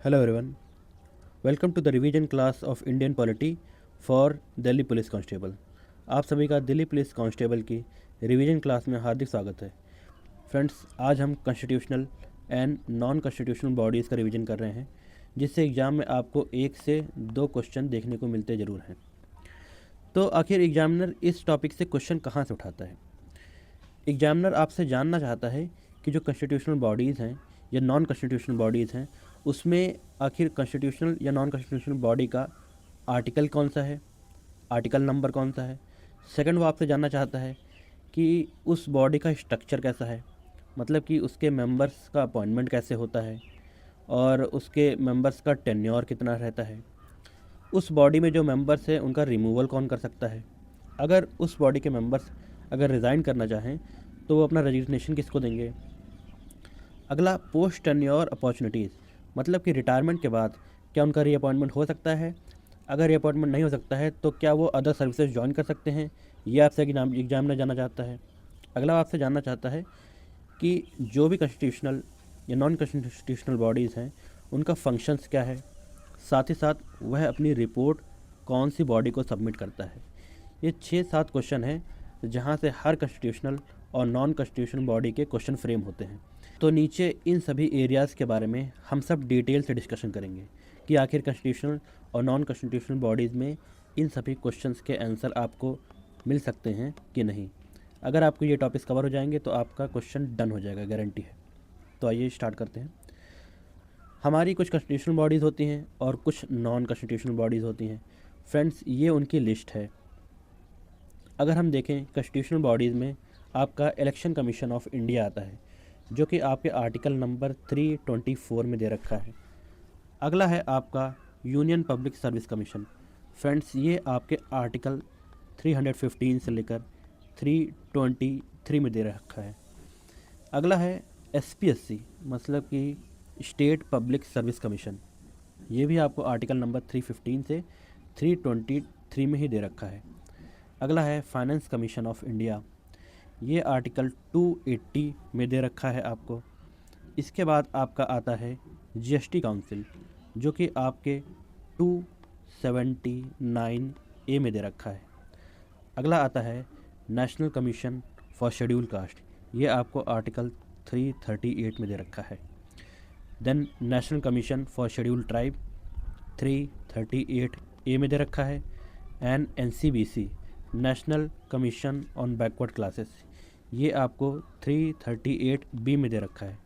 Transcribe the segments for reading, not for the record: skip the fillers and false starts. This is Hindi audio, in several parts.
Hello everyone. Welcome to the revision class of Indian Polity for Delhi police constable. आप सभी का दिल्ली पुलिस कांस्टेबल की रिवीजन क्लास में हार्दिक स्वागत है। फ्रेंड्स, आज हम constitutional and non constitutional bodies का रिवीजन कर रहे हैं, जिससे एग्ज़ाम में आपको 1 से 2 क्वेश्चन देखने को मिलते ज़रूर हैं। तो आखिर एग्जामिनर इस टॉपिक से क्वेश्चन कहाँ से उठाता है? एग्जामिनर आपसे जानना चाहता है कि जो कॉन्स्टिट्यूशनल बॉडीज़ हैं या नॉन कॉन्स्टिट्यूशनल बॉडीज़ हैं, उसमें आखिर कॉन्स्टिट्यूशनल या नॉन कॉन्स्टिट्यूशनल बॉडी का आर्टिकल कौन सा है, आर्टिकल नंबर कौन सा है। सेकंड, वो आपसे जानना चाहता है कि उस बॉडी का स्ट्रक्चर कैसा है, मतलब कि उसके मेंबर्स का अपॉइंटमेंट कैसे होता है और उसके मेंबर्स का टेन्योर कितना रहता है। उस बॉडी में जो मेंबर्स हैं उनका रिमूवल कौन कर सकता है। अगर उस बॉडी के मेंबर्स अगर रिज़ाइन करना चाहें तो वो अपना रेजिग्नेशन किसको देंगे। अगला, पोस्ट टेन्योर अपॉर्चुनिटीज़, मतलब कि रिटायरमेंट के बाद क्या उनका रीअपॉइंटमेंट हो सकता है। अगर रीअपॉइंटमेंट नहीं हो सकता है तो क्या वो अदर सर्विसेज ज्वाइन कर सकते हैं, ये आपसे एग्जामिनर जानना चाहता है। अगला, आपसे जानना चाहता है कि जो भी कॉन्स्टिट्यूशनल या नॉन कॉन्स्टिट्यूशनल बॉडीज़ हैं उनका फंक्शंस क्या है, साथ ही साथ वह अपनी रिपोर्ट कौन सी बॉडी को सबमिट करता है। ये 6-7 क्वेश्चन हैं जहाँ से हर कॉन्स्टिट्यूशनल और नॉन कॉन्स्टिट्यूशनल बॉडी के क्वेश्चन फ्रेम होते हैं। तो नीचे इन सभी एरियाज़ के बारे में हम सब डिटेल से डिस्कशन करेंगे कि आखिर कॉन्स्टिट्यूशनल और नॉन कॉन्स्टिट्यूशनल बॉडीज़ में इन सभी क्वेश्चंस के आंसर आपको मिल सकते हैं कि नहीं। अगर आपको ये टॉपिक्स कवर हो जाएंगे तो आपका क्वेश्चन डन हो जाएगा, गारंटी है। तो आइए स्टार्ट करते हैं। हमारी कुछ कॉन्स्टिट्यूशनल बॉडीज़ होती हैं और कुछ नॉन कॉन्स्टिट्यूशनल बॉडीज़ होती हैं। फ्रेंड्स, ये उनकी लिस्ट है। अगर हम देखें कॉन्स्टिट्यूशनल बॉडीज़ में आपका इलेक्शन कमीशन ऑफ इंडिया आता है, जो कि आपके आर्टिकल नंबर 324 में दे रखा है। अगला है आपका union public service commission. Friends, ये आपके आर्टिकल 315 से लेकर 323 में दे रखा है। अगला है एसपीएससी, मतलब कि स्टेट पब्लिक सर्विस कमीशन। ये भी आपको आर्टिकल नंबर 315 से 323 में ही दे रखा है। अगला है फाइनेंस कमीशन ऑफ इंडिया, ये आर्टिकल 280 में दे रखा है आपको। इसके बाद आपका आता है जीएसटी काउंसिल, जो कि आपके 279 ए में दे रखा है। अगला आता है national commission for schedule caste, ये आपको आर्टिकल 338 में दे रखा है। Then national commission for schedule tribe 338 A में दे रखा है। And NCBC, national commission on backward classes, ये आपको 338 बी में दे रखा है।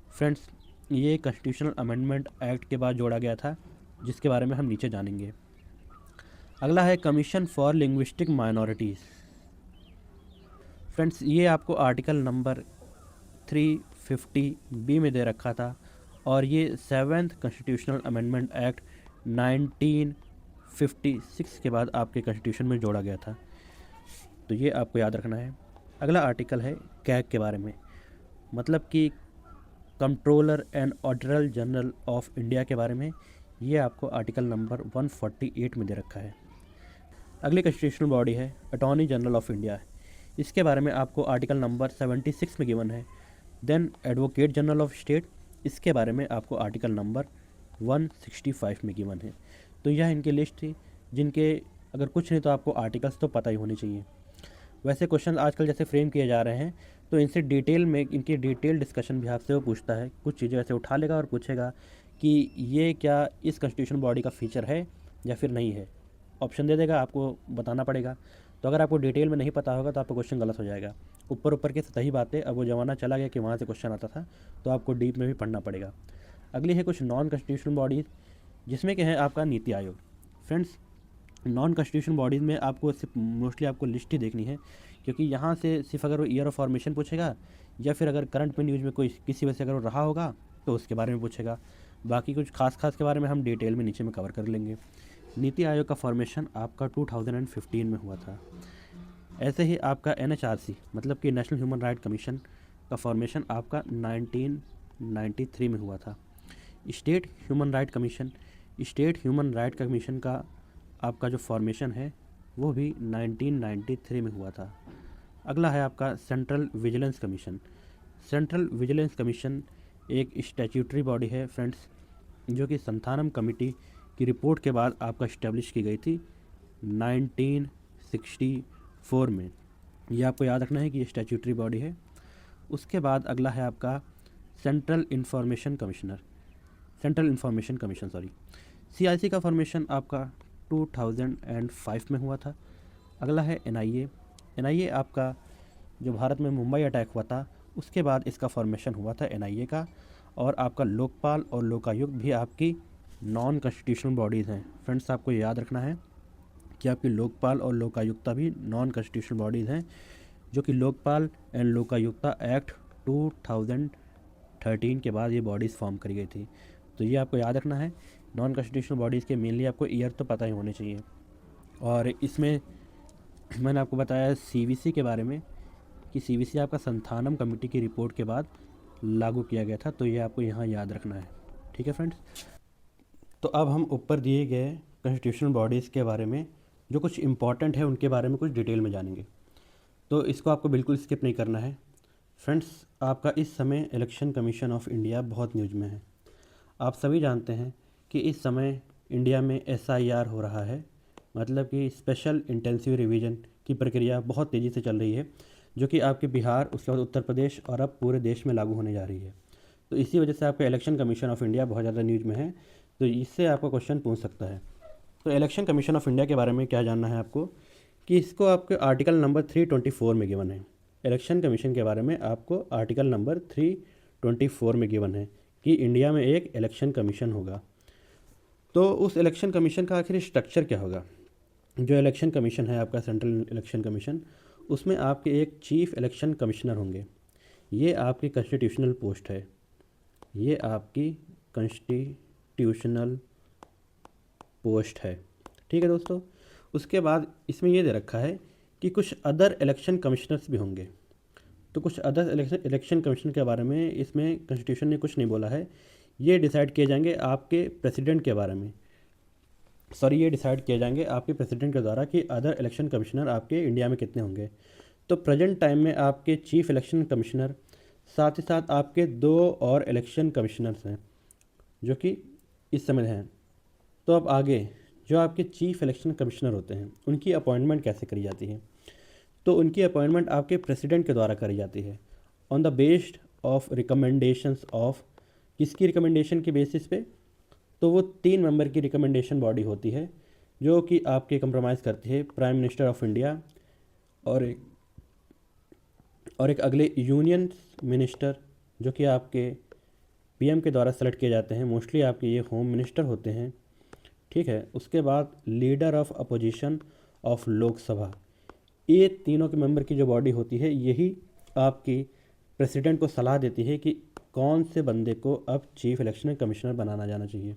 फ्रेंड्स, ये कॉन्स्टिट्यूशनल अमेंडमेंट एक्ट के बाद जोड़ा गया था, जिसके बारे में हम नीचे जानेंगे। अगला है commission for linguistic minorities. Friends, ये आपको आर्टिकल नंबर 350 बी में दे रखा था और ये 7th कॉन्स्टिट्यूशनल अमेंडमेंट एक्ट 1956 के बाद आपके कॉन्स्टिट्यूशन में जोड़ा गया था। तो ये आपको याद रखना है। अगला आर्टिकल है कैग के बारे में, मतलब कि controller and auditor general of India के बारे में। ये आपको आर्टिकल नंबर 148 में दे रखा है। अगली कॉन्स्टिट्यूशनल बॉडी है अटॉर्नी जनरल ऑफ इंडिया। इसके बारे में आपको आर्टिकल नंबर 76 में गिवन है। Then advocate general of state, इसके बारे में आपको आर्टिकल नंबर 165 में गिवन है। तो यह इनकी लिस्ट थी, जिनके अगर कुछ नहीं तो आपको आर्टिकल्स तो पता ही होने चाहिए। वैसे क्वेश्चन आजकल जैसे फ्रेम किए जा रहे हैं तो इनसे डिटेल में इनकी डिटेल डिस्कशन भी आपसे वो पूछता है। कुछ चीज़ें ऐसे उठा लेगा और पूछेगा कि ये क्या इस कॉन्स्टिट्यूशन बॉडी का फीचर है या फिर नहीं है। ऑप्शन दे देगा, आपको बताना पड़ेगा। तो अगर आपको डिटेल में नहीं पता होगा तो आपका क्वेश्चन गलत हो जाएगा। ऊपर ऊपर की सतही बातें, अब वो ज़माना चला गया कि वहाँ से क्वेश्चन आता था, तो आपको डीप में भी पढ़ना पड़ेगा। अगली है कुछ नॉन कॉन्स्टिट्यूशनल बॉडीज़, जिसमें कि है आपका NITI Aayog. Friends, non constitutional bodies में आपको सिर्फ मोस्टली आपको लिस्ट ही देखनी है, क्योंकि यहाँ से सिर्फ अगर वो ईयर ऑफ फॉर्मेशन पूछेगा या फिर अगर करंट में न्यूज़ में कोई किसी वजह से अगर वो रहा होगा तो उसके बारे में पूछेगा। बाकी कुछ खास खास के बारे में हम डिटेल में नीचे में कवर कर लेंगे। नीति आयोग का फॉर्मेशन आपका 2015 में हुआ था। ऐसे ही आपका एनएचआरसी, मतलब कि नेशनल ह्यूमन राइट कमीशन का फॉर्मेशन आपका 1993 में हुआ था। State human right commission, state human right commission का आपका जो फॉर्मेशन है वो भी 1993 में हुआ था। अगला है आपका central vigilance commission. Central vigilance commission एक स्टैट्यूटरी बॉडी है फ्रेंड्स, जो कि संथानम कमेटी की रिपोर्ट के बाद आपका इस्टेब्लिश की गई थी 1964 में। ये आपको याद रखना है कि ये स्टैट्यूटरी बॉडी है। उसके बाद अगला है आपका सेंट्रल इन्फॉर्मेशन कमीशन CIC का फॉर्मेशन आपका 2005 में हुआ था। अगला है NIA आपका जो भारत में मुंबई अटैक हुआ था उसके बाद इसका फॉर्मेशन हुआ था NIA का। और आपका लोकपाल और लोकायुक्त भी आपकी नॉन कॉन्स्टिट्यूशनल बॉडीज़ हैं। फ्रेंड्स, आपको याद रखना है कि आपकी लोकपाल और लोकायुक्ता भी नॉन कॉन्स्टिट्यूशनल बॉडीज़ हैं, जो कि लोकपाल एंड लोकायुक्ता एक्ट 2013 के बाद ये बॉडीज़ फॉर्म करी गई थी। तो ये आपको याद रखना है। नॉन कॉन्स्टिट्यूशनल बॉडीज़ के मेनली आपको ईयर तो पता ही होने चाहिए। और इसमें मैंने आपको बताया CVC के बारे में कि CVC आपका संथानम कमेटी की रिपोर्ट के बाद लागू किया गया था। तो ये आपको यहाँ याद रखना है। ठीक है फ्रेंड्स, तो अब हम ऊपर दिए गए कॉन्स्टिट्यूशनल बॉडीज़ के बारे में जो कुछ इंपॉर्टेंट है उनके बारे में कुछ डिटेल में जानेंगे। तो इसको आपको बिल्कुल स्किप नहीं करना है। फ्रेंड्स, आपका इस समय इलेक्शन कमीशन ऑफ इंडिया बहुत न्यूज़ में है। आप सभी जानते हैं कि इस समय इंडिया में SIR हो रहा है, मतलब कि स्पेशल इंटेंसिव रिवीजन की प्रक्रिया बहुत तेज़ी से चल रही है, जो कि आपके बिहार, उसके बाद उत्तर प्रदेश और अब पूरे देश में लागू होने जा रही है। तो इसी वजह से आपका इलेक्शन कमीशन ऑफ इंडिया बहुत ज़्यादा न्यूज़ में है। तो इससे आपका क्वेश्चन पूछ सकता है। तो इलेक्शन कमीशन ऑफ इंडिया के बारे में क्या जानना है आपको, कि इसको आपके आर्टिकल नंबर 324 में गिवन है। इलेक्शन कमीशन के बारे में आपको आर्टिकल नंबर 324 में गिवन है कि इंडिया में एक इलेक्शन कमीशन होगा। तो उस इलेक्शन कमीशन का आखिर स्ट्रक्चर क्या होगा। जो इलेक्शन कमीशन है आपका सेंट्रल इलेक्शन कमीशन, उसमें आपके एक चीफ इलेक्शन कमिश्नर होंगे। ये आपकी कॉन्स्टिट्यूशनल पोस्ट है। ये आपकी कॉन्स्टिट्यूशनल पोस्ट है। ठीक है दोस्तों। उसके बाद इसमें ये दे रखा है कि कुछ अदर इलेक्शन कमिश्नर्स भी होंगे। तो कुछ अदर इलेक्शन कमीशन के बारे में इसमें कॉन्स्टिट्यूशन ने कुछ नहीं बोला है। ये डिसाइड किए जाएंगे आपके प्रेसिडेंट के बारे में, ये डिसाइड किए जाएंगे आपके प्रेसिडेंट के द्वारा कि अदर इलेक्शन कमिश्नर आपके इंडिया में कितने होंगे। तो प्रेजेंट टाइम में आपके चीफ इलेक्शन कमिश्नर, साथ ही साथ आपके 2 और इलेक्शन कमिश्नर्स हैं जो कि इस समय हैं। तो अब आगे जो आपके चीफ इलेक्शन कमिश्नर होते हैं उनकी अपॉइंटमेंट कैसे करी जाती है। तो उनकी अपॉइंटमेंट आपके प्रेसिडेंट के द्वारा करी जाती है on the based of recommendations of, किसकी रिकमेंडेशन के बेसिस पे। तो वो 3 मेंबर की रिकमेंडेशन बॉडी होती है जो कि आपके कंप्रोमाइज़ करती है प्राइम मिनिस्टर ऑफ इंडिया और एक अगले यूनियन मिनिस्टर जो कि आपके PM के द्वारा सेलेक्ट किए जाते हैं। मोस्टली आपके ये होम मिनिस्टर होते हैं। ठीक है। उसके बाद leader of opposition of Lok Sabha, ये तीनों के मेंबर की जो बॉडी होती है यही आपकी प्रेसिडेंट को सलाह देती है कि कौन से बंदे को अब चीफ इलेक्शन कमिश्नर बनाना जाना चाहिए।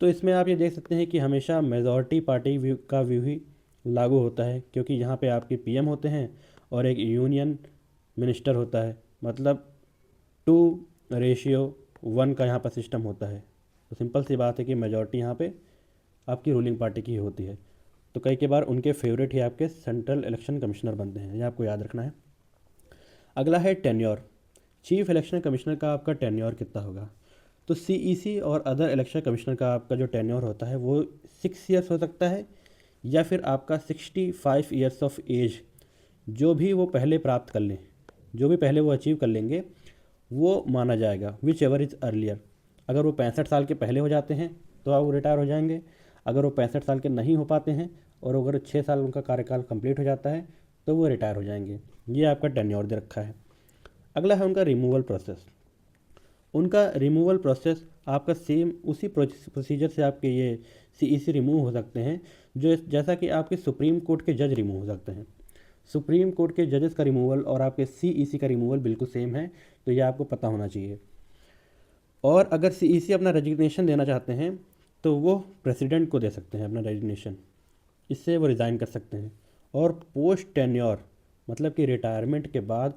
तो इसमें आप ये देख सकते हैं कि हमेशा मेजॉरिटी पार्टी व्यू का व्यू ही लागू होता है, क्योंकि यहाँ पे आपके PM होते हैं और एक यूनियन मिनिस्टर होता है, मतलब 2:1 का यहाँ पर सिस्टम होता है। तो सिंपल सी बात है कि मेजॉरिटी यहाँ पे आपकी रूलिंग पार्टी की होती है। तो कई बार उनके फेवरेट ही आपके सेंट्रल इलेक्शन कमिश्नर बनते हैं। ये आपको याद रखना है। अगला है टेन्योर। चीफ इलेक्शन कमिश्नर का आपका टेन्योर कितना होगा। तो CEC और अदर इलेक्शन कमिश्नर का आपका जो टेन्योर होता है वो 6 ईयर्स हो सकता है, या फिर आपका 65 ईयर्स ऑफ एज, जो भी वो पहले प्राप्त कर लें, जो भी पहले वो अचीव कर लेंगे वो माना जाएगा, विच एवर इज़ अर्लियर। अगर वो 65 साल के पहले हो जाते हैं तो आप वो रिटायर हो जाएंगे। अगर वो 65 साल के नहीं हो पाते हैं और अगर 6 साल उनका कार्यकाल कंप्लीट हो जाता है तो वो रिटायर हो जाएंगे। ये आपका टेन्योर दे रखा है। अगला है उनका रिमूवल प्रोसेस। उनका रिमूवल प्रोसेस आपका सेम उसी प्रोसीजर से आपके ये CEC रिमूव हो सकते हैं, जो जैसा कि आपके सुप्रीम कोर्ट के जज रिमूव हो सकते हैं। सुप्रीम कोर्ट के जजेस का रिमूवल और आपके CEC का रिमूवल बिल्कुल सेम है, तो ये आपको पता होना चाहिए। और अगर CEC अपना रेजिग्नेशन देना चाहते हैं तो वो प्रेसिडेंट को दे सकते हैं अपना रेजिग्नेशन, इससे वो रिज़ाइन कर सकते हैं। और पोस्ट टेन्योर मतलब कि रिटायरमेंट के बाद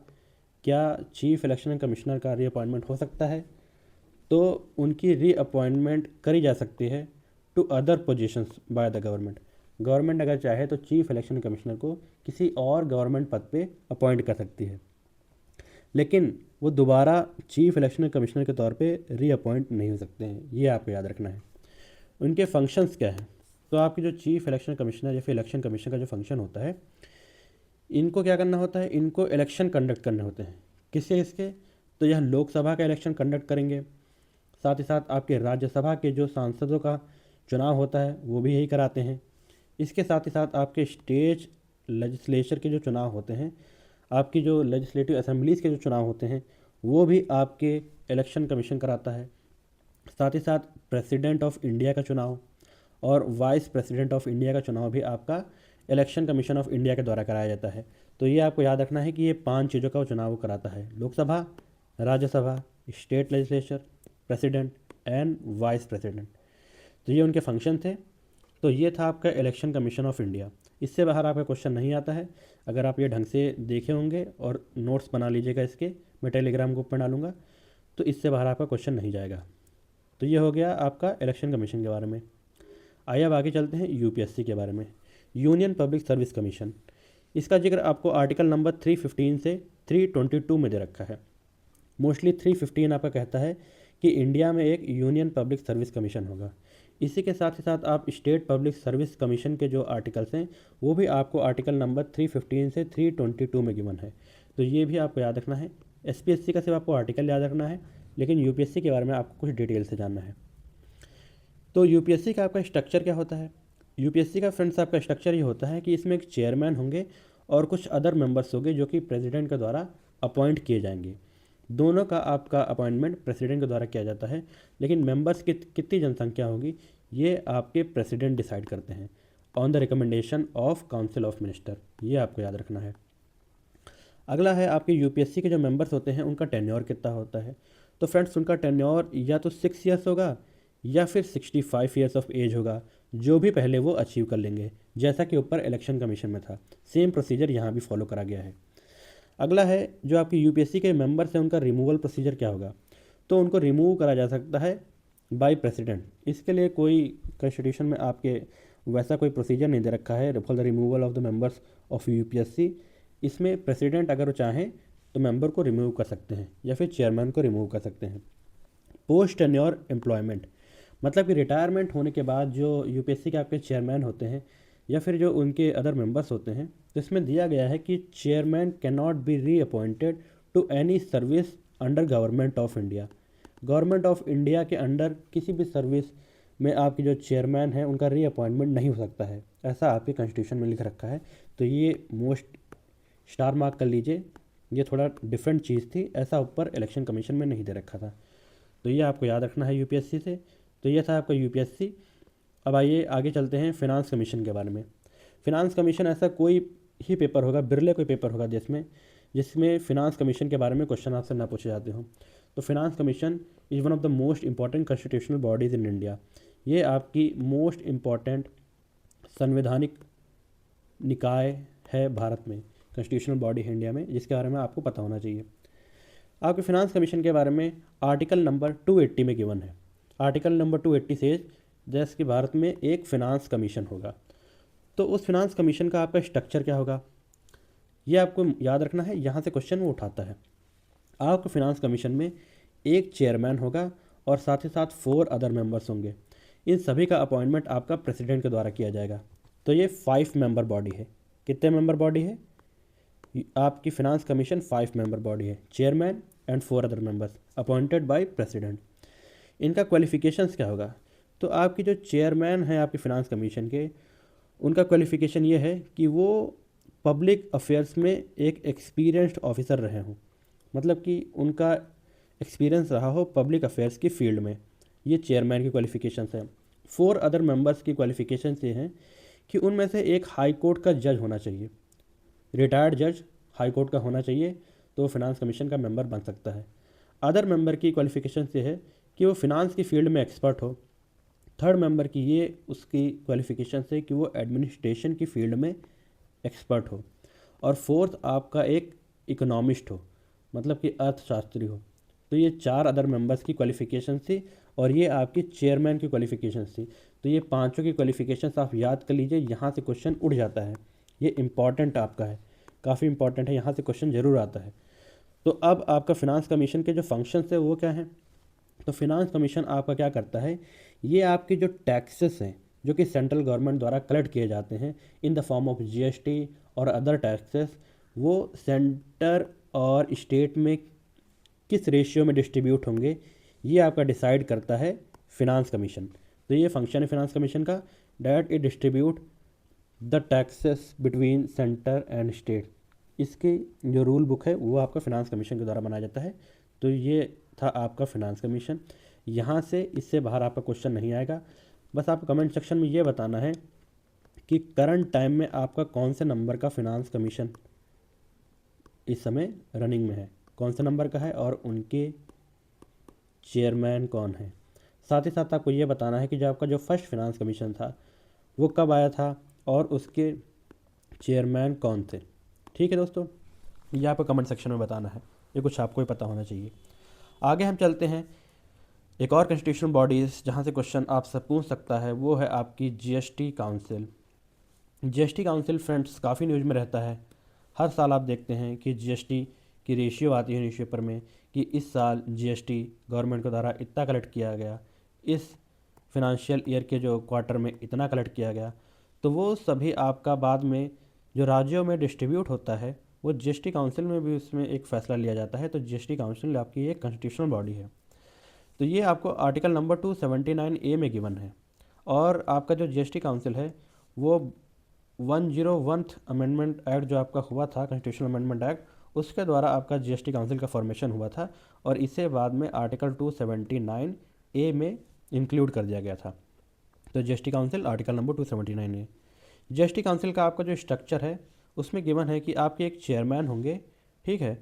क्या चीफ इलेक्शन कमिश्नर का रीअपॉइंटमेंट हो सकता है, तो उनकी रीअपॉइंटमेंट करी जा सकती है to other positions by the government. Government अगर चाहे तो चीफ इलेक्शन कमिश्नर को किसी और गवर्नमेंट पद पे अपॉइंट कर सकती है। लेकिन वो दोबारा चीफ इलेक्शन कमिश्नर के तौर पे रीअपॉइंट नहीं हो सकते हैं, ये आपको याद रखना है। उनके फंक्शंस क्या हैं? तो आपके जो चीफ इलेक्शन कमिश्नर या फिर इलेक्शन कमीशन का जो फंक्शन होता है, इनको क्या करना होता है? इनको इलेक्शन कंडक्ट करने होते हैं। किसके किसके? तो यह लोकसभा का इलेक्शन कंडक्ट करेंगे, साथ ही साथ आपके राज्यसभा के जो सांसदों का चुनाव होता है वो भी यही कराते हैं। इसके साथ ही साथ आपके स्टेट लेजिस्लेचर के जो चुनाव होते हैं, आपकी जो लेजिस्लेटिव असेंबलीज़ के जो चुनाव होते हैं, वो भी आपके इलेक्शन कमीशन कराता है। साथ ही साथ प्रेसिडेंट ऑफ इंडिया का चुनाव और वाइस प्रेसिडेंट ऑफ इंडिया का चुनाव भी आपका इलेक्शन कमीशन ऑफ इंडिया के द्वारा कराया जाता है। तो ये आपको याद रखना है कि ये 5 चीज़ों का वो चुनाव कराता है: Lok Sabha, Rajya Sabha, state legislature, president and vice president. तो ये उनके फंक्शन थे। तो ये था आपका इलेक्शन कमीशन ऑफ इंडिया। इससे बाहर आपका क्वेश्चन नहीं आता है। अगर आप ये ढंग से देखे होंगे और नोट्स बना लीजिएगा इसके, मैं टेलीग्राम ग्रुप में डालूंगा, तो इससे बाहर आपका क्वेश्चन नहीं जाएगा। तो ये हो गया आपका इलेक्शन कमीशन के बारे में। आइए अब आगे चलते हैं यूपीएससी के बारे में। यूनियन पब्लिक सर्विस कमीशन, इसका जिक्र आपको आर्टिकल नंबर 315 से 322 में दे रखा है। मोस्टली 315 आपका कहता है कि इंडिया में एक यूनियन पब्लिक सर्विस कमीशन होगा। इसी के साथ ही साथ आप स्टेट पब्लिक सर्विस कमीशन के जो आर्टिकल्स हैं वो भी आपको आर्टिकल नंबर 315 से 322 में गिवन है। तो ये भी आपको याद रखना है। एसपीएससी का सिर्फ आपको आर्टिकल याद रखना है, लेकिन यूपीएससी के बारे में आपको कुछ डिटेल से जानना है। तो यूपीएससी का आपका स्ट्रक्चर क्या होता है? यूपीएससी का फ्रेंड्स आपका स्ट्रक्चर ये होता है कि इसमें एक चेयरमैन होंगे और कुछ अदर मेंबर्स होंगे जो कि प्रेसिडेंट के द्वारा अपॉइंट किए जाएंगे। दोनों का आपका अपॉइंटमेंट प्रेसिडेंट के द्वारा किया जाता है, लेकिन मेंबर्स की कितनी जनसंख्या होगी ये आपके प्रेसिडेंट डिसाइड करते हैं on the recommendation of council of minister. ये आपको याद रखना है। अगला है आपके यूपीएससी के जो मेंबर्स होते हैं उनका टेन्योर कितना होता है? तो फ्रेंड्स उनका टेन्योर या तो 6 ईयर्स होगा या फिर 65 ईयर्स ऑफ एज होगा, जो भी पहले वो अचीव कर लेंगे, जैसा कि ऊपर इलेक्शन कमीशन में था। सेम प्रोसीजर यहाँ भी फॉलो करा गया है। अगला है जो आपके यूपीएससी के मेंबर्स हैं उनका रिमूवल प्रोसीजर क्या होगा? तो उनको रिमूव करा जा सकता है बाय प्रेसिडेंट। इसके लिए कोई कॉन्स्टिट्यूशन में आपके वैसा कोई प्रोसीजर नहीं दे रखा है for the removal of the members of UPSC. इसमें प्रेसिडेंट अगर वो चाहें तो मेंबर को रिमूव कर सकते हैं या फिर चेयरमैन को रिमूव कर सकते हैं। पोस्ट टेन्योर एम्प्लॉयमेंट, मतलब कि रिटायरमेंट होने के बाद जो यूपीएससी के आपके चेयरमैन होते हैं या फिर जो उनके अदर मेंबर्स होते हैं, तो इसमें दिया गया है कि chairman can not be reappointed to any service under government of India. Government of India के अंडर किसी भी सर्विस में आपके जो चेयरमैन हैं उनका रीअपॉइंटमेंट नहीं हो सकता है, ऐसा आपके कॉन्स्टिट्यूशन में लिख रखा है। तो ये मोस्ट स्टार मार्क कर लीजिए, ये थोड़ा डिफरेंट चीज़ थी, ऐसा ऊपर इलेक्शन कमीशन में नहीं दे रखा था। तो ये आपको याद रखना है यूपीएससी से। तो ये था आपका यूपीएससी। अब आइए आगे चलते हैं फिनांस कमीशन के बारे में। फिनांस कमीशन ऐसा कोई ही पेपर होगा, बिरले कोई पेपर होगा देश में जिसमें फिनांस कमीशन के बारे में क्वेश्चन आपसे ना पूछे जाते हों। तो finance commission is one of the most important constitutional bodies in India. ये आपकी मोस्ट इम्पॉर्टेंट संवैधानिक निकाय है भारत में, कॉन्स्टिट्यूशनल बॉडी है इंडिया में, जिसके बारे में आपको पता होना चाहिए। आपके फिनांस कमीशन के बारे में आर्टिकल नंबर 280 में गिवन है। आर्टिकल नंबर 280 से देश के भारत में एक फिनांस कमीशन होगा। तो उस फिनांस कमीशन का आपका स्ट्रक्चर क्या होगा ये आपको याद रखना है, यहाँ से क्वेश्चन वो उठाता है। आपके फिनांस कमीशन में एक चेयरमैन होगा और साथ ही साथ 4 अदर मेंबर्स होंगे। इन सभी का अपॉइंटमेंट आपका प्रेसिडेंट के द्वारा किया जाएगा। तो ये 5 मेंबर बॉडी है। कितने मेंबर बॉडी है आपकी फिनांस कमीशन? 5 मेंबर बॉडी है। Chairman and 4 other members appointed by president. इनका क्वालिफिकेशंस क्या होगा? तो आपकी जो चेयरमैन है आपके फिनांस कमीशन के, उनका क्वालिफिकेशन ये है कि वो पब्लिक अफेयर्स में एक एक्सपीरियंस्ड ऑफिसर रहे हों, मतलब कि उनका एक्सपीरियंस रहा हो पब्लिक अफेयर्स की फील्ड में। ये चेयरमैन की क्वालिफिकेशंस हैं। 4 अदर मेंबर्स की क्वालिफिकेशंस ये हैं कि उनमें से एक हाई कोर्ट का जज होना चाहिए, रिटायर्ड जज हाई कोर्ट का होना चाहिए, तो फिनांस कमीशन का मेंबर बन सकता है। अदर मेंबर की क्वालिफिकेशन ये है कि वो फिनांस की फील्ड में एक्सपर्ट हो। थर्ड मेंबर की ये उसकी क्वालिफिकेशन है कि वो एडमिनिस्ट्रेशन की फील्ड में एक्सपर्ट हो। और फोर्थ आपका एक इकोनॉमिस्ट हो, मतलब कि अर्थशास्त्री हो। तो ये 4 अदर मेंबर्स की क्वालिफिकेशन थी और ये आपकी चेयरमैन की क्वालिफिकेशन थी। तो ये पांचों की क्वालिफिकेशंस आप याद कर लीजिए, यहाँ से क्वेश्चन उठ जाता है। ये इंपॉर्टेंट आपका है, काफ़ी इंपॉर्टेंट है, यहाँ से क्वेश्चन जरूर आता है। तो अब आपका फिनांस कमीशन के जो फंक्शंस है वो क्या हैं? तो फिनांस कमीशन आपका क्या करता है, ये आपके जो टैक्सेस हैं जो कि सेंट्रल गवर्नमेंट द्वारा कलेक्ट किए जाते हैं in the form of GST और अदर टैक्सेस, वो सेंटर और स्टेट में किस रेशियो में डिस्ट्रीब्यूट होंगे, ये आपका डिसाइड करता है फिनांस कमीशन। तो ये फंक्शन है फिनांस कमीशन का, that it distribute the taxes between centre and state. इसकी जो रूल बुक है वो आपका फिनांस कमीशन के द्वारा बनाया जाता है। तो ये था आपका फिनांस कमीशन। यहाँ से इससे बाहर आपका क्वेश्चन नहीं आएगा। बस आपको कमेंट सेक्शन में ये बताना है कि करंट टाइम में आपका कौन से नंबर का फिनांस कमीशन इस समय रनिंग में है, कौन से नंबर का है और उनके चेयरमैन कौन है। साथ ही साथ आपको ये बताना है कि जो आपका जो फर्स्ट फिनांस कमीशन था वो कब आया था और उसके चेयरमैन कौन थे। ठीक है दोस्तों, ये आपको कमेंट सेक्शन में बताना है, ये कुछ आपको ही पता होना चाहिए। आगे हम चलते हैं एक और कॉन्स्टिट्यूशनल बॉडीज़ जहाँ से क्वेश्चन आपसे पूछ सकता है, वो है आपकी GST council. GST council friends काफ़ी न्यूज़ में रहता है। हर साल आप देखते हैं कि जीएसटी की रेशियो आती है न्यूज़पेपर में कि इस साल जीएसटी गवर्नमेंट के द्वारा इतना कलेक्ट किया गया, इस फिनंशियल ईयर के जो क्वार्टर में इतना कलेक्ट किया गया। तो वो सभी आपका बाद में जो राज्यों में डिस्ट्रीब्यूट होता है वो जीएसटी काउंसिल में भी उसमें एक फ़ैसला लिया जाता है। तो जीएसटी काउंसिल आपकी एक कॉन्स्टिट्यूशनल बॉडी है। तो ये आपको आर्टिकल नंबर 279A में गिवन है। और आपका जो जीएसटी काउंसिल है वो 101th अमेंडमेंट एक्ट जो आपका हुआ था, कॉन्स्टिट्यूशनल अमेंडमेंट एक्ट, उसके द्वारा आपका जीएसटी काउंसिल का फॉर्मेशन हुआ था और इसे बाद में आर्टिकल 279A में इंक्लूड कर दिया गया था। तो GST council article number 279A। GST council का आपका जो स्ट्रक्चर है उसमें गिवन है कि आपके एक चेयरमैन होंगे। ठीक है,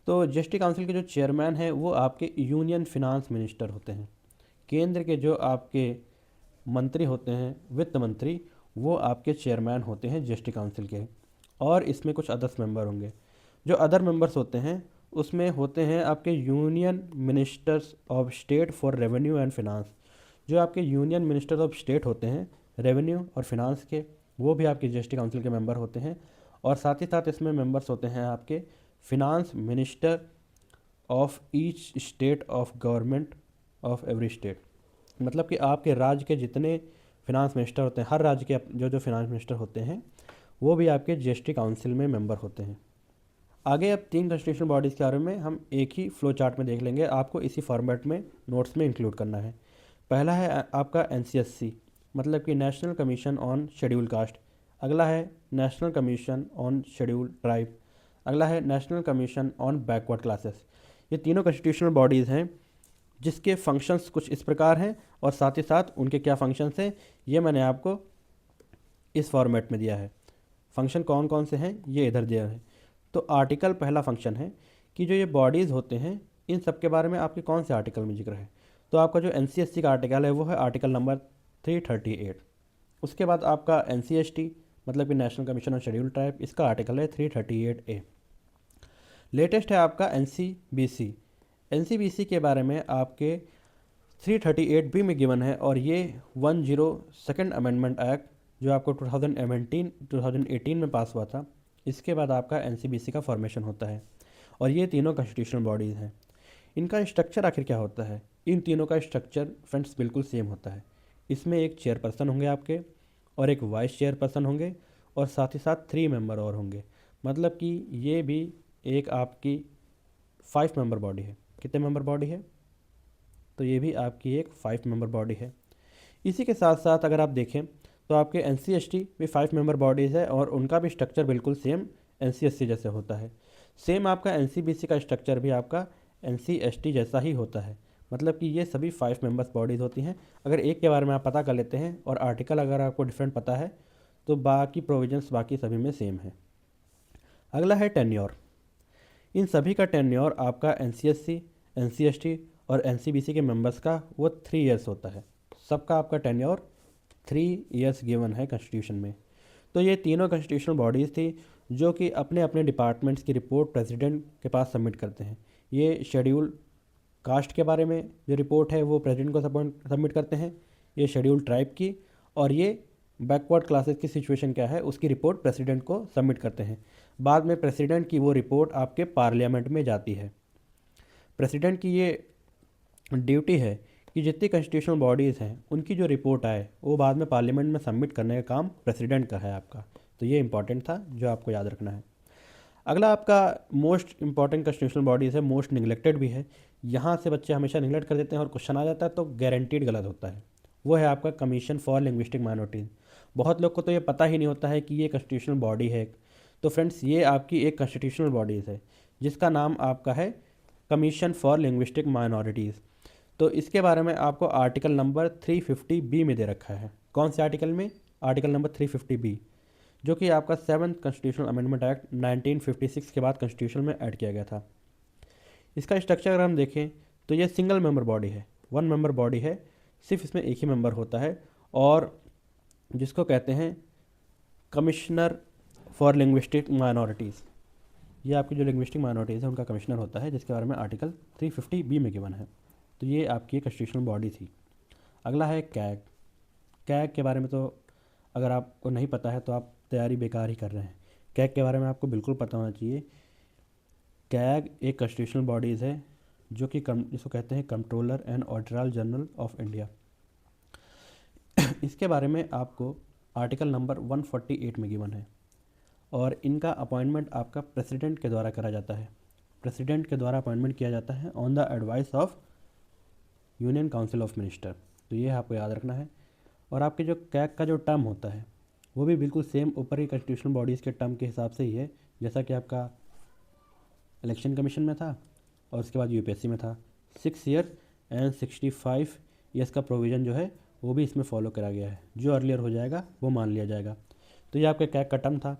तो जीएसटी काउंसिल के जो चेयरमैन हैं वो आपके यूनियन फिनांस मिनिस्टर होते हैं। केंद्र के जो आपके मंत्री होते हैं, वित्त मंत्री, वो आपके चेयरमैन होते हैं जीएसटी काउंसिल के। और इसमें कुछ अदर्स मेंबर होंगे। जो अदर मेंबर्स होते हैं उसमें होते हैं आपके union ministers of state for revenue and finance. जो आपके यूनियन मिनिस्टर ऑफ स्टेट होते हैं रेवेन्यू और फिनांस के, वो भी आपके जीएसटी काउंसिल के मेंबर होते हैं। और साथ ही साथ इसमें मेंबर्स होते हैं आपके finance minister of each state of government of every state. मतलब कि आपके राज्य के जितने फिनांस मिनिस्टर होते हैं, हर राज्य के जो जो फिनांस मिनिस्टर होते हैं वो भी आपके जीएसटी काउंसिल में मेंबर होते हैं। आगे अब 3 कॉन्स्टिट्यूशनल बॉडीज़ के बारे में हम एक ही फ्लो चार्ट में देख लेंगे, आपको इसी फॉर्मेट में नोट्स में इंक्लूड करना है। पहला है आपका एनसीएससी, मतलब कि national commission on schedule caste. अगला है national commission on schedule tribe. अगला है national commission on backward classes. ये तीनों कॉन्स्टिट्यूशनल बॉडीज़ हैं जिसके फंक्शंस कुछ इस प्रकार हैं और साथ ही साथ उनके क्या फंक्शंस हैं ये मैंने आपको इस फॉर्मेट में दिया है। फंक्शन कौन कौन से हैं ये इधर दिया है। तो आर्टिकल पहला फंक्शन है कि जो ये बॉडीज़ होते हैं इन सब के बारे में आपके कौन से आर्टिकल में जिक्र है। तो आपका जो एनसीएससी का आर्टिकल है वो है आर्टिकल नंबर 338। उसके बाद आपका एनसीएसटी मतलब कि national commission on schedule tribe, इसका आर्टिकल है 338A। लेटेस्ट है आपका एनसीबीसी। एनसीबीसी के बारे में आपके 338B में गिवन है और ये 102nd अमेंडमेंट एक्ट जो आपको 2018 में पास हुआ था, इसके बाद आपका एनसीबीसी का फॉर्मेशन होता है। और ये तीनों कॉन्स्टिट्यूशनल बॉडीज़ हैं। इनका स्ट्रक्चर आखिर क्या होता है? इन तीनों का स्ट्रक्चर फ्रेंड्स बिल्कुल सेम होता है। इसमें एक चेयरपर्सन होंगे आपके और एक वाइस चेयरपर्सन होंगे और साथ ही साथ 3 मेंबर और होंगे। मतलब कि ये भी एक आपकी 5 मेंबर बॉडी है। कितने मेंबर बॉडी है? तो ये भी आपकी एक 5 मेंबर बॉडी है। इसी के साथ साथ अगर आप देखें तो आपके एनसीएसटी भी 5 मेंबर बॉडीज़ है और उनका भी स्ट्रक्चर बिल्कुल सेम एनसीएससी जैसे होता है। सेम आपका एनसीबीसी का स्ट्रक्चर भी आपका एनसीएसटी जैसा ही होता है। मतलब कि ये सभी 5 मेंबर्स बॉडीज़ होती हैं। अगर एक के बारे में आप पता कर लेते हैं और आर्टिकल अगर आपको डिफरेंट पता है तो बाकी प्रोविजंस बाकी सभी में सेम है। अगला है टेन्योर। इन सभी का टेन्योर आपका एनसीएससी, एनसीएसटी और एनसीबीसी के मेंबर्स का वो 3 इयर्स होता है। सबका आपका टेन्योर 3 इयर्स गिवन है कॉन्स्टिट्यूशन में। तो ये तीनों कॉन्स्टिट्यूशनल बॉडीज़ थी जो कि अपने अपने डिपार्टमेंट्स की रिपोर्ट प्रेसिडेंट के पास सबमिट करते हैं। ये शेड्यूल कास्ट के बारे में जो रिपोर्ट है वो प्रेसिडेंट को सबमिट करते हैं, ये शेड्यूल ट्राइब की, और ये बैकवर्ड क्लासेस की सिचुएशन क्या है उसकी रिपोर्ट प्रेसिडेंट को सबमिट करते हैं। बाद में प्रेसिडेंट की वो रिपोर्ट आपके पार्लियामेंट में जाती है। प्रेसिडेंट की ये ड्यूटी है कि जितनी कॉन्स्टिट्यूशनल बॉडीज़ हैं उनकी जो रिपोर्ट आए वो बाद में पार्लियामेंट में सबमिट करने का काम प्रेसिडेंट का है आपका। तो ये इंपॉर्टेंट था जो आपको याद रखना है। अगला आपका मोस्ट इंपॉर्टेंट कॉन्स्टिट्यूशनल बॉडीज़ है, मोस्ट निगलेक्टेड भी है। यहाँ से बच्चे हमेशा निगलेक्ट कर देते हैं और क्वेश्चन आ जाता है तो गारंटीड गलत होता है। वो है आपका कमीशन फॉर लिंग्विस्टिक माइनॉरिटीज़। बहुत लोग को तो ये पता ही नहीं होता है कि ये कॉन्स्टिट्यूशनल बॉडी है। तो फ्रेंड्स, ये आपकी एक कॉन्स्टिट्यूशनल बॉडीज़ है जिसका नाम आपका है कमीशन फॉर लिंग्विस्टिक माइनॉरिटीज़। तो इसके बारे में आपको आर्टिकल नंबर 350 बी में दे रखा है। कौन से आर्टिकल में? आर्टिकल नंबर 350 बी, जो कि आपका 7th कॉन्स्टिट्यूशनल अमेंडमेंट एक्ट 1956 के बाद कॉन्स्टिट्यूशन में ऐड किया गया था। इसका स्ट्रक्चर अगर हम देखें तो ये सिंगल मेंबर बॉडी है, वन मेंबर बॉडी है, सिर्फ इसमें एक ही मेंबर होता है और जिसको कहते हैं कमिश्नर फॉर लिंग्विस्टिक माइनॉरिटीज़। ये आपकी जो लिंग्विस्टिक माइनॉरिटीज़ है उनका कमिश्नर होता है, जिसके बारे में आर्टिकल 350 बी में गिवन है। तो ये आपकी कॉन्स्टिट्यूशनल बॉडी थी। अगला है कैग। कैग के बारे में तो अगर आपको नहीं पता है तो आप तैयारी बेकार ही कर रहे हैं। कैग के बारे में आपको बिल्कुल पता होना चाहिए। कैग एक कॉन्स्टिट्यूशनल बॉडीज़ है जो कि जिसको कहते हैं controller and auditor general of India. इसके बारे में आपको आर्टिकल नंबर 148 में गिवन है और इनका अपॉइंटमेंट आपका प्रेसिडेंट के द्वारा करा जाता है। प्रेसिडेंट के द्वारा अपॉइंटमेंट किया जाता है on the advice of union council of minister. तो ये आपको याद रखना है। और आपके जो कैग का जो टर्म होता है वो भी बिल्कुल सेम ऊपर ही कॉन्स्टिट्यूशनल बॉडीज़ के टर्म के हिसाब से ही है, जैसा कि आपका इलेक्शन कमीशन में था और उसके बाद यूपीएससी में था। 6 ईयर एंड 65 ईयर्स का प्रोविज़न जो है वो भी इसमें फॉलो करा गया है। जो अर्लियर हो जाएगा वो मान लिया जाएगा। तो ये आपके कैग का टर्म था।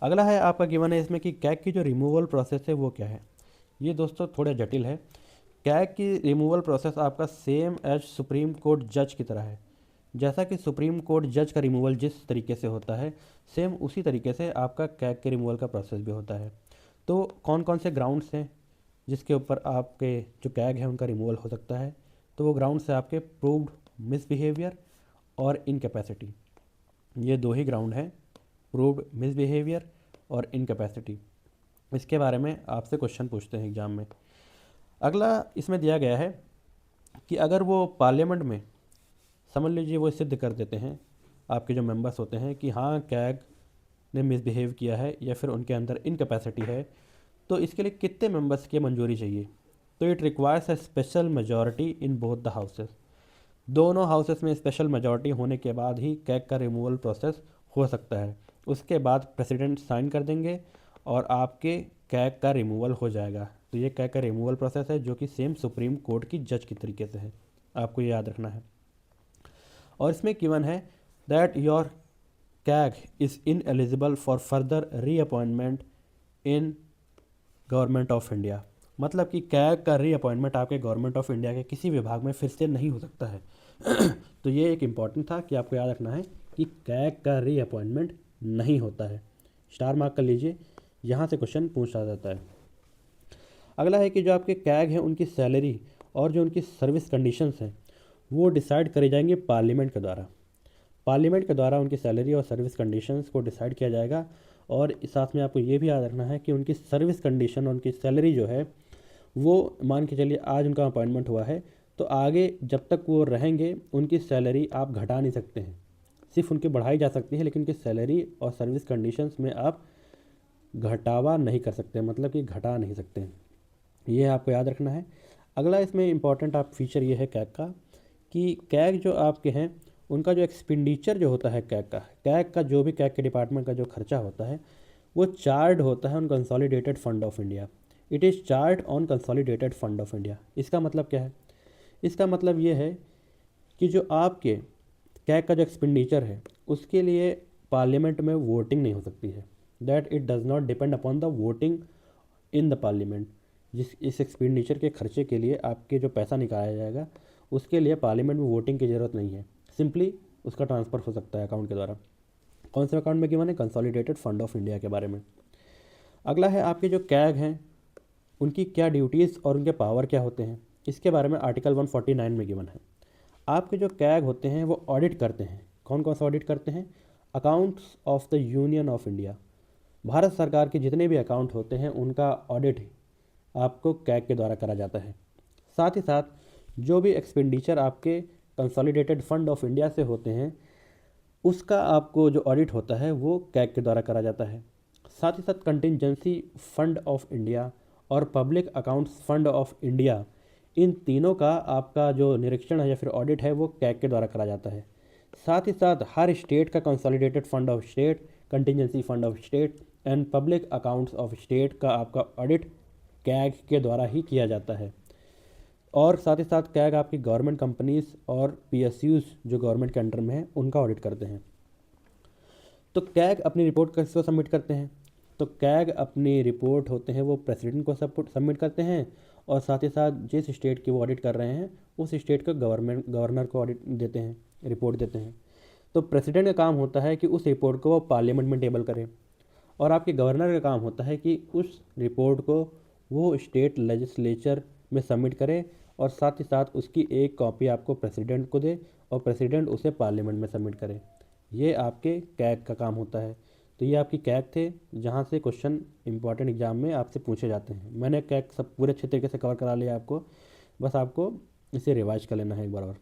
अगला है आपका गिवन है इसमें कि कैग की जो रिमूवल प्रोसेस है वो क्या है। ये दोस्तों थोड़ा जटिल है। कैग की रिमूवल प्रोसेस आपका सेम एज सुप्रीम कोर्ट जज की तरह है। जैसा कि सुप्रीम कोर्ट जज का रिमूवल जिस तरीके से होता है, सेम उसी तरीके से आपका कैग के रिमूवल का प्रोसेस भी होता है। तो कौन कौन से ग्राउंड्स हैं जिसके ऊपर आपके जो कैग है उनका रिमूवल हो सकता है? तो वो ग्राउंड्स है आपके प्रूव्ड मिसबिहेवियर और इनकैपेसिटी। ये दो ही ग्राउंड हैं, प्रूव्ड मिसबिहेवियर और इनकैपेसिटी। इसके बारे में आपसे क्वेश्चन पूछते हैं एग्जाम में। अगला इसमें दिया गया है कि अगर वो पार्लियामेंट में समझ लीजिए वो सिद्ध कर देते हैं, आपके जो मेंबर्स होते हैं, कि हाँ कैग ने मिसबिहेव किया है या फिर उनके अंदर इनकैपेसिटी है, तो इसके लिए कितने मेंबर्स की मंजूरी चाहिए? तो it requires a special majority in both the houses. दोनों हाउसेस में स्पेशल मेजॉरिटी होने के बाद ही कैग का रिमूवल प्रोसेस हो सकता है। उसके बाद प्रेसिडेंट साइन कर देंगे और आपके कैग का रिमूवल हो जाएगा। तो ये कैग का रिमूवल प्रोसेस है जो कि सेम सुप्रीम कोर्ट की जज की तरीके से है, आपको ये याद रखना है। और इसमें गिवन है that your CAG is in eligible for further reappointment in government of India. मतलब कि कैग का रीअपॉइंटमेंट आपके गवर्नमेंट ऑफ इंडिया के किसी विभाग में फिर से नहीं हो सकता है। तो ये एक इम्पॉर्टेंट था कि आपको याद रखना है कि कैग का रीअपॉइंटमेंट नहीं होता है। स्टार मार्क कर लीजिए, यहाँ से क्वेश्चन पूछा जाता है। अगला है कि जो आपके कैग हैं उनकी सैलरी और जो उनकी सर्विस कंडीशंस हैं वो डिसाइड करे जाएंगे पार्लियामेंट के द्वारा। पार्लियामेंट के द्वारा उनकी सैलरी और सर्विस कंडीशंस को डिसाइड किया जाएगा। और इस साथ में आपको ये भी याद रखना है कि उनकी सर्विस कंडीशन और उनकी सैलरी जो है वो मान के चलिए आज उनका अपॉइंटमेंट हुआ है तो आगे जब तक वो रहेंगे उनकी सैलरी आप घटा नहीं सकते हैं, सिर्फ उनकी बढ़ाई जा सकती है, लेकिन उनकी सैलरी और सर्विस कंडीशंस में आप घटावा नहीं कर सकते, मतलब कि घटा नहीं सकते। ये आपको याद रखना है। अगला इसमें इम्पॉर्टेंट आप फीचर ये है कैग का कि कैग जो आपके हैं उनका जो एक्सपेंडिचर जो होता है कैग का जो भी कैग के डिपार्टमेंट का जो खर्चा होता है वो चार्ज होता है on consolidated fund of India. It is charge on consolidated fund of India. इसका मतलब क्या है? इसका मतलब ये है कि जो आपके कैग का जो एक्सपेंडिचर है उसके लिए पार्लियामेंट में वोटिंग नहीं हो सकती है। That it does not depend upon the voting in the parliament. इस एक्सपेंडिचर के खर्चे के लिए आपके जो पैसा निकाला जाएगा उसके लिए पार्लियामेंट में वोटिंग की ज़रूरत नहीं है, सिंपली उसका ट्रांसफ़र हो सकता है अकाउंट के द्वारा। कौन से अकाउंट में गिवन है? कंसोलिडेटेड फंड ऑफ इंडिया के बारे में। अगला है आपके जो कैग हैं उनकी क्या ड्यूटीज़ और उनके पावर क्या होते हैं, इसके बारे में आर्टिकल 149 में गिवन है। आपके जो कैग होते हैं वो ऑडिट करते हैं। कौन कौन सा ऑडिट करते हैं? Accounts of the union of India, Bharat सरकार के जितने भी अकाउंट होते हैं उनका ऑडिट आपको कैग के द्वारा करा जाता है। साथ ही साथ जो भी एक्सपेंडिचर आपके कंसोलिडेटेड फंड ऑफ इंडिया से होते हैं उसका आपको जो ऑडिट होता है वो कैग के द्वारा करा जाता है। साथ ही साथ कंटिजेंसी फंड ऑफ इंडिया और public accounts fund of India, इन तीनों का आपका जो निरीक्षण है या फिर ऑडिट है वो कैग के द्वारा करा जाता है। साथ ही साथ हर स्टेट का consolidated fund of state, contingency fund of state and public accounts of state का आपका ऑडिट कैग के द्वारा ही किया जाता है। और साथ ही साथ कैग आपकी गवर्नमेंट कंपनीज और पीएसयूज जो गवर्नमेंट के अंडर में है उनका ऑडिट करते हैं। तो कैग अपनी रिपोर्ट किसको सबमिट करते हैं? तो कैग अपनी रिपोर्ट होते हैं वो प्रेसिडेंट को सबमिट करते हैं, और साथ ही साथ जिस स्टेट की वो ऑडिट कर रहे हैं उस स्टेट को गवर्नर को ऑडिट देते हैं, रिपोर्ट देते हैं। तो प्रेसिडेंट का काम होता है कि उस रिपोर्ट को वो पार्लियामेंट में टेबल करे, और आपके गवर्नर का काम होता है कि उस रिपोर्ट को वो स्टेट लेजिस्लेचर में सबमिट करे, और साथ ही साथ उसकी एक कॉपी आपको प्रेसिडेंट को दे और प्रेसिडेंट उसे पार्लियामेंट में सबमिट करे। ये आपके कैग का काम होता है। तो ये आपकी कैग थे जहाँ से क्वेश्चन इंपॉर्टेंट एग्जाम में आपसे पूछे जाते हैं। मैंने कैग सब पूरे अच्छे तरीके से कवर करा लिया आपको, बस आपको इसे रिवाइज कर लेना है एक बार और।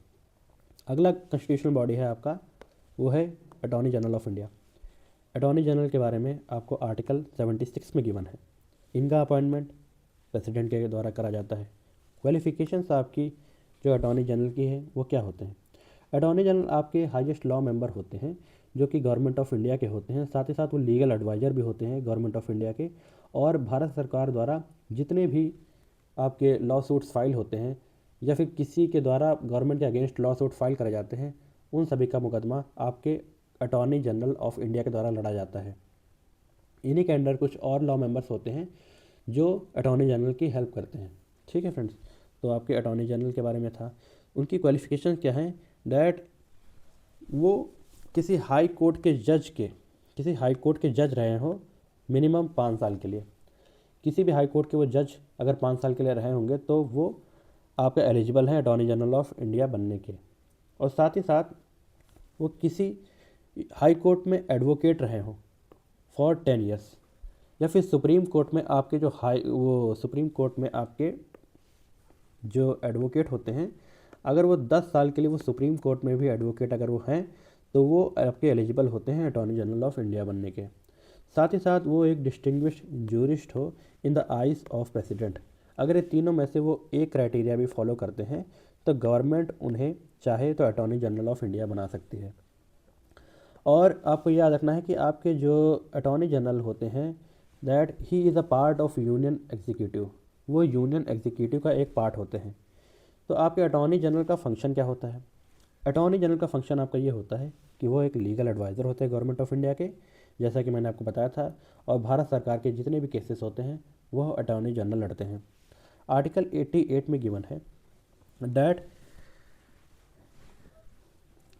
अगला कॉन्स्टिट्यूशनल बॉडी है आपका, वो है attorney general of India. Attorney general के बारे में आपको आर्टिकल 76 में गिवन है। इनका अपॉइंटमेंट प्रेसिडेंट के द्वारा करा जाता है। क्वालिफिकेशंस आपकी जो अटॉर्नी जनरल की है वो क्या होते हैं? अटॉर्नी जनरल आपके हाईएस्ट लॉ मेंबर होते हैं जो कि गवर्नमेंट ऑफ इंडिया के होते हैं। साथ ही साथ वो लीगल एडवाइज़र भी होते हैं गवर्नमेंट ऑफ इंडिया के, और भारत सरकार द्वारा जितने भी आपके लॉ सूट्स फाइल होते हैं या फिर किसी के द्वारा गवर्नमेंट के अगेंस्ट लॉ सूट फाइल करे जाते हैं उन सभी का मुकदमा आपके अटॉर्नी जनरल ऑफ इंडिया के द्वारा लड़ा जाता है। इन्हीं के अंडर कुछ और लॉ मेंबर्स होते हैं जो अटॉर्नी जनरल की हेल्प करते हैं। ठीक है फ्रेंड्स, तो आपके अटॉर्नी जनरल के बारे में था। उनकी क्वालिफिकेशन क्या है? डैट वो किसी हाई कोर्ट के जज रहे हो मिनिमम 5 साल के लिए। किसी भी हाई कोर्ट के वो जज अगर 5 साल के लिए रहे होंगे तो वो आपके एलिजिबल हैं अटॉर्नी जनरल ऑफ इंडिया बनने के। और साथ ही साथ वो किसी हाई कोर्ट में एडवोकेट रहे हों फॉर 10 ईयर्स, या फिर सुप्रीम कोर्ट में आपके सुप्रीम कोर्ट में आपके जो एडवोकेट होते हैं अगर वो 10 साल के लिए वो सुप्रीम कोर्ट में भी एडवोकेट अगर वो हैं तो वो आपके एलिजिबल होते हैं अटॉर्नी जनरल ऑफ इंडिया बनने के। साथ ही साथ वो एक डिस्टिंग्विश्ड जूरिस्ट हो in the eyes of president. अगर ये तीनों में से वो एक क्राइटेरिया भी फॉलो करते हैं तो गवर्नमेंट उन्हें चाहे तो अटॉर्नी जनरल ऑफ इंडिया बना सकती है। और आपको याद रखना है कि आपके जो अटॉर्नी जनरल होते हैं that he is a part of union executive, वो यूनियन एग्जीक्यूटिव का एक पार्ट होते हैं। तो आपके अटॉर्नी जनरल का फंक्शन क्या होता है? अटॉर्नी जनरल का फंक्शन आपका ये होता है कि वो एक लीगल एडवाइज़र होते हैं गवर्नमेंट ऑफ इंडिया के, जैसा कि मैंने आपको बताया था, और भारत सरकार के जितने भी केसेस होते हैं वह अटॉर्नी जनरल लड़ते हैं। आर्टिकल 88 में गिवन है डैट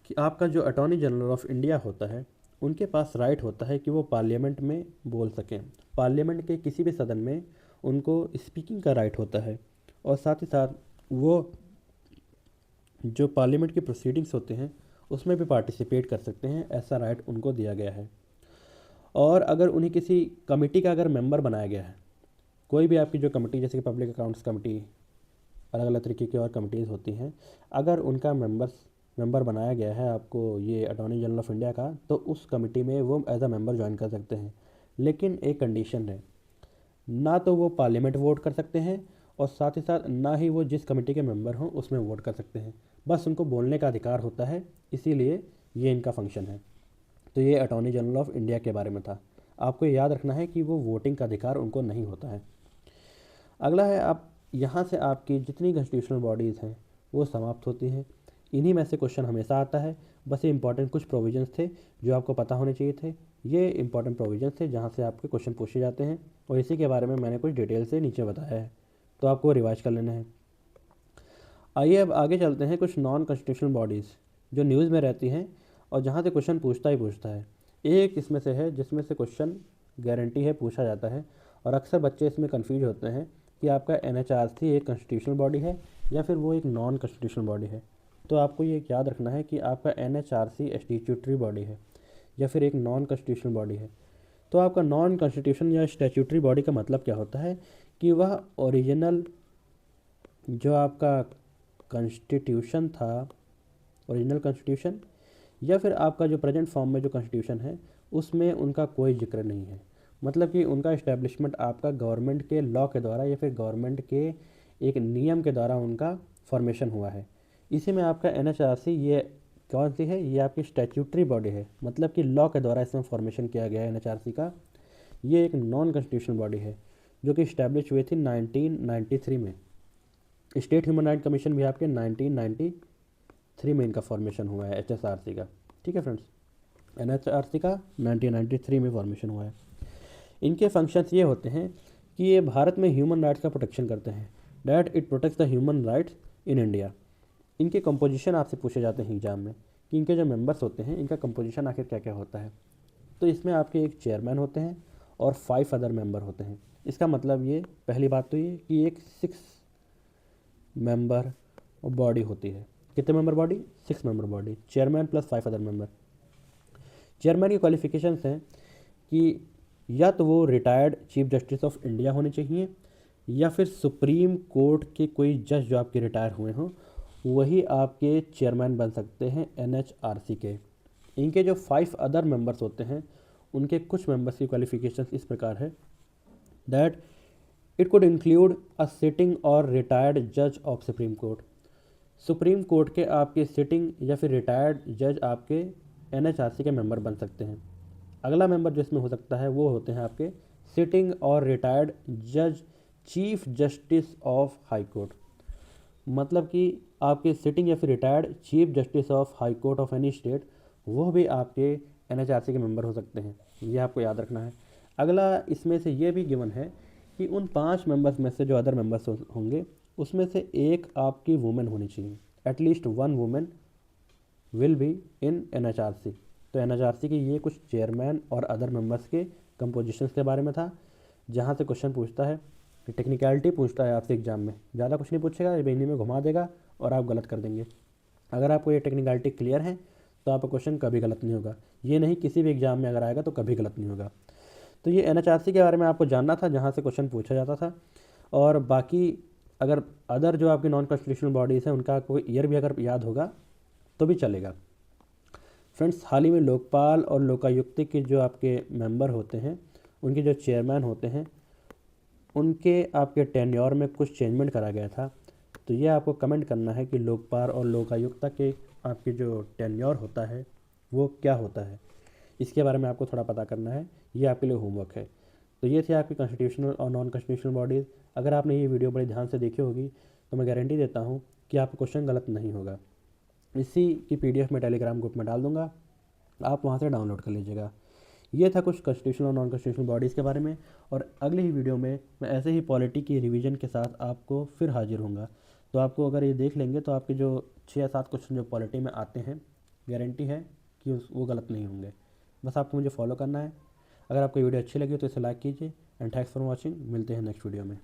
कि आपका जो अटॉर्नी जनरल ऑफ इंडिया होता है उनके पास राइट होता है कि वो पार्लियामेंट में बोल सकें। पार्लियामेंट के किसी भी सदन में उनको स्पीकिंग का राइट होता है, और साथ ही साथ वो जो पार्लियामेंट की प्रोसीडिंग्स होते हैं उसमें भी पार्टिसिपेट कर सकते हैं, ऐसा राइट उनको दिया गया है। और अगर उन्हें किसी कमेटी का अगर मेंबर बनाया गया है, कोई भी आपकी जो कमेटी जैसे कि पब्लिक अकाउंट्स कमेटी, अलग अलग तरीके की और कमिटीज़ होती हैं, अगर उनका मेंबर बनाया गया है आपको ये अटॉर्नी जनरल ऑफ इंडिया का, तो उस कमेटी में वो एज अ मेंबर ज्वाइन कर सकते हैं। लेकिन एक कंडीशन है, ना तो वो पार्लियामेंट वोट कर सकते हैं और साथ ही साथ ना ही वो जिस कमेटी के मेंबर हों उसमें वोट कर सकते हैं। बस उनको बोलने का अधिकार होता है, इसीलिए ये इनका फंक्शन है। तो ये अटॉर्नी जनरल ऑफ इंडिया के बारे में था। आपको याद रखना है कि वो वोटिंग का अधिकार उनको नहीं होता है। अगला है, आप यहाँ से आपकी जितनी कॉन्स्टिट्यूशनल बॉडीज़ हैं वो समाप्त होती हैं। इन्हीं में से क्वेश्चन हमेशा आता है। बस ये इंपॉर्टेंट कुछ प्रोविजंस थे जो आपको पता होने चाहिए थे। ये इंपॉर्टेंट प्रोविजंस थे जहाँ से आपके क्वेश्चन पूछे जाते हैं, और इसी के बारे में मैंने कुछ डिटेल से नीचे बताया है, तो आपको रिवाइज कर लेना है। आइए अब आगे चलते हैं कुछ नॉन कॉन्स्टिट्यूशनल बॉडीज़ जो न्यूज़ में रहती हैं और जहाँ से क्वेश्चन पूछता ही पूछता है। एक इसमें से है जिसमें से क्वेश्चन गारंटी है पूछा जाता है, और अक्सर बच्चे इसमें कन्फ्यूज होते हैं कि आपका NHRC एक कॉन्स्टिट्यूशनल बॉडी है या फिर वो एक नॉन कॉन्स्टिट्यूशनल बॉडी है। तो आपको ये याद रखना है कि आपका NHRC स्टैट्यूटरी बॉडी है या फिर एक नॉन कॉन्स्टिट्यूशनल बॉडी है। तो आपका नॉन कॉन्स्टिट्यूशन या स्टैट्यूटरी बॉडी का मतलब क्या होता है कि वह ओरिजिनल जो आपका कॉन्स्टिट्यूशन था, ओरिजिनल कॉन्स्टिट्यूशन या फिर आपका जो प्रेजेंट फॉर्म में जो कॉन्स्टिट्यूशन है उसमें उनका कोई जिक्र नहीं है। मतलब कि उनका इस्टेब्लिशमेंट आपका गवर्नमेंट के लॉ के द्वारा या फिर गवर्नमेंट के एक नियम के द्वारा उनका फॉर्मेशन हुआ है। इसी में आपका NHRC ये कौन सी है, ये आपकी स्टैट्यूटरी बॉडी है, मतलब कि लॉ के द्वारा इसमें फॉर्मेशन किया गया है NHRC का। ये एक नॉन कॉन्स्टिट्यूशनल बॉडी है जो कि इस्टेब्लिश हुई थी 1993 में। स्टेट ह्यूमन राइट कमीशन भी आपके 1993 में इनका फॉर्मेशन हुआ है, HSRC का। ठीक है फ्रेंड्स, NHRC का 1993 में फॉर्मेशन हुआ है। इनके फंक्शंस ये होते हैं कि ये भारत में ह्यूमन राइट्स का प्रोटेक्शन करते हैं, that it protects the human rights in India. इनके कंपोजिशन आपसे पूछे जाते हैं एग्जाम में कि इनके जो मेंबर्स होते हैं इनका कंपोजिशन आखिर क्या क्या होता है। तो इसमें आपके एक चेयरमैन होते हैं और 5 अदर मेंबर होते हैं। इसका मतलब ये पहली बात तो ये कि एक 6 मेंबर बॉडी होती है। कितने member body? 6 member body, chairman plus 5 other member. Chairman की क्वालिफिकेशंस हैं कि या तो वो retired chief justice of India होने चाहिए या फिर सुप्रीम कोर्ट के कोई जज जो आपके रिटायर हुए हों वही आपके चेयरमैन बन सकते हैं NHRC के। इनके जो 5 अदर मेंबर्स होते हैं उनके कुछ मेंबर्स की क्वालिफिकेशंस इस प्रकार है that it could include a sitting और रिटायर्ड जज of supreme court. Supreme court के आपके सिटिंग या फिर रिटायर्ड जज आपके NHRC के मेंबर बन सकते हैं। अगला मेंबर जो इसमें हो सकता है वो होते हैं आपके सिटिंग और रिटायर्ड जज chief justice of high court. मतलब कि आपके सिटिंग या फिर retired chief justice of high court of any state वो भी आपके NHRC के मेंबर हो सकते हैं। ये आपको याद रखना है। अगला इसमें से ये भी गिवन है कि उन 5 मेंबर्स में से जो अदर मेंबर्स होंगे उसमें से एक आपकी वुमेन होनी चाहिए। At least 1 women will be in NHRC। तो NHRC के ये कुछ चेयरमैन और अदर मेंबर्स के कंपोजिशंस के बारे में था, जहाँ से क्वेश्चन पूछता है, टेक्निकलिटी पूछता है आपसे एग्जाम में। ज़्यादा कुछ नहीं पूछेगा, ये बेनी में घुमा देगा और आप गलत कर देंगे। अगर आपको ये टेक्निकलिटी क्लियर है तो आपका क्वेश्चन कभी गलत नहीं होगा। ये नहीं किसी भी एग्जाम में अगर आएगा तो कभी गलत नहीं होगा। तो ये NHRC के बारे में आपको जानना था जहाँ से क्वेश्चन पूछा जाता था। और बाकी अगर अदर जो आपकी नॉन कॉन्स्टिट्यूशनल बॉडीज़ हैं उनका कोई ईयर भी अगर याद होगा तो भी चलेगा। फ्रेंड्स, हाल ही में लोकपाल और लोकायुक्त के जो आपके मेंबर होते हैं उनके जो चेयरमैन होते हैं उनके आपके टेन्योर में कुछ चेंजमेंट करा गया था। तो ये आपको कमेंट करना है कि लोकपाल और लोकायुक्त के आपके जो टेन्योर होता है वो क्या होता है, इसके बारे में आपको थोड़ा पता करना है। ये आपके लिए होमवर्क है। तो ये थी आपकी कॉन्स्टिट्यूशनल और नॉन कॉन्स्टिट्यूशनल बॉडीज़। अगर आपने ये वीडियो बड़े ध्यान से देखी होगी तो मैं गारंटी देता हूँ कि आपका क्वेश्चन गलत नहीं होगा। इसी की PDF मैं टेलीग्राम ग्रुप में डाल दूँगा, आप वहाँ से डाउनलोड कर लीजिएगा। ये था कुछ कॉन्स्टिट्यूशनल और नॉन कॉन्स्टिट्यूशनल बॉडीज़ के बारे में। और अगली ही वीडियो में मैं ऐसे ही पॉलिटी की रिवीजन के साथ आपको फिर हाजिर होऊंगा। तो आपको अगर ये देख लेंगे तो आपके जो 6 या 7 क्वेश्चन जो पॉलिटी में आते हैं गारंटी है कि वो गलत नहीं होंगे। बस आपको मुझे फॉलो करना है। अगर आपको वीडियो अच्छी लगी तो इसे लाइक कीजिए एंड थैंक्स फॉर वॉचिंग। मिलते हैं नेक्स्ट वीडियो में।